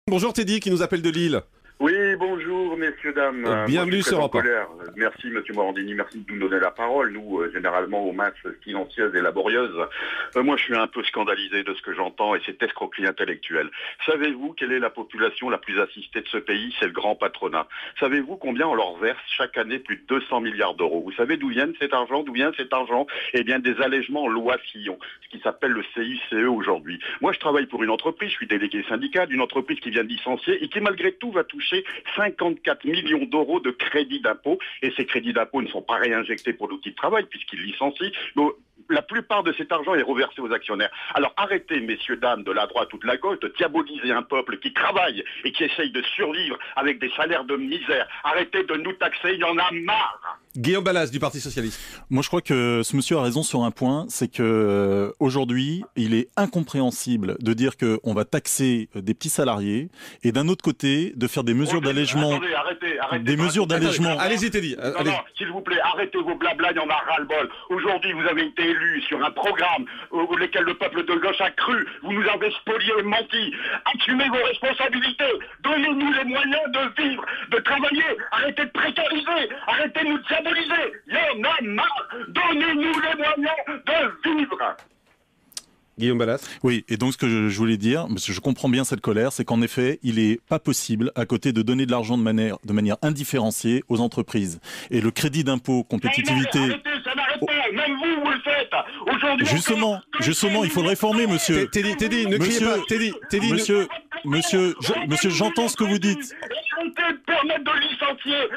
Bonjour Teddy qui nous appelle de Lille. Oui, bonjour messieurs, dames. Bienvenue sur Europe 1. Merci monsieur Morandini, merci de nous donner la parole. Nous, généralement, aux masses silencieuses et laborieuses, moi je suis un peu scandalisé de ce que j'entends et cette escroquerie intellectuelle. Savez-vous quelle est la population la plus assistée de ce pays? C'est le grand patronat. Savez-vous combien on leur verse chaque année plus de 200 milliards d'euros? Vous savez d'où vient cet argent? Eh bien des allègements loi Fillon, ce qui s'appelle le CICE aujourd'hui. Moi je travaille pour une entreprise, je suis délégué syndical d'une entreprise qui vient de licencier et qui malgré tout va toucher 54 millions d'euros de crédits d'impôt, et ces crédits d'impôt ne sont pas réinjectés pour l'outil de travail puisqu'ils licencient. Donc, la plupart de cet argent est reversé aux actionnaires. Alors arrêtez, messieurs, dames, de la droite ou de la gauche, de diaboliser un peuple qui travaille et qui essaye de survivre avec des salaires de misère. Arrêtez de nous taxer, il y en a marre. Guillaume Balas du Parti Socialiste. Moi je crois que ce monsieur a raison sur un point, c'est que aujourd'hui il est incompréhensible de dire qu'on va taxer des petits salariés et d'un autre côté de faire des mesures d'allègement. Arrêtez. Des mesures d'allègement. Allez-y Teddy. Non, s'il vous plaît, arrêtez vos blabla, il y en a ras-le-bol. Aujourd'hui, vous avez été élu sur un programme auquel le peuple de gauche a cru. Vous nous avez spolié et menti. Assumez vos responsabilités. Donnez-nous les moyens de vivre, de travailler. Arrêtez de précariser. Arrêtez de nous diaboliser. Il y en a marre. Donnez-nous les moyens de vivre. Guillaume Balas. Oui, et donc ce que je voulais dire, parce que je comprends bien cette colère, c'est qu'en effet, il est pas possible, à côté de donner de l'argent de manière indifférenciée aux entreprises. Et le crédit d'impôt compétitivité... Arrêtez, ça n'arrête pas. Même vous le faites. Aujourd'hui, Justement, il faut le réformer, monsieur. Teddy, ne criez pas. Teddy, Monsieur, j'entends ce que vous dites. Arrêtez de permettre de licencier.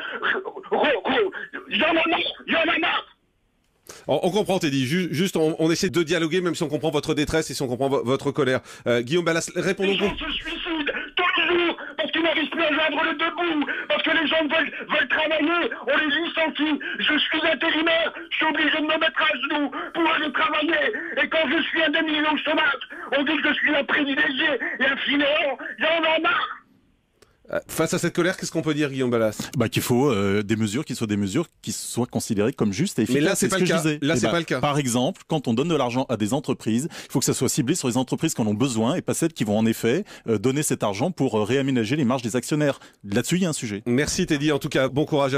Il y en a marre. On comprend Teddy, juste on essaie de dialoguer même si on comprend votre détresse et si on comprend votre colère. Guillaume Balas, répondons. Les gens se suicident tous les jours parce qu'ils n'arrivent plus à joindre le debout, parce que les gens veulent travailler, on les licencie. Je suis intérimaire, je suis obligé de me mettre à genoux pour aller travailler. Et quand je suis indemnisé au chômage, on dit que je suis un privilégié et un fainéant. Il y en a marre. Face à cette colère, qu'est-ce qu'on peut dire, Guillaume Balas? Qu'il faut des mesures qui soient considérées comme justes et efficaces. Mais là, c'est pas le cas. Là, c'est pas le cas. Par exemple, quand on donne de l'argent à des entreprises, il faut que ça soit ciblé sur les entreprises qui en ont besoin et pas celles qui vont en effet donner cet argent pour réaménager les marges des actionnaires. Là-dessus, il y a un sujet. Merci Teddy. En tout cas, bon courage à vous.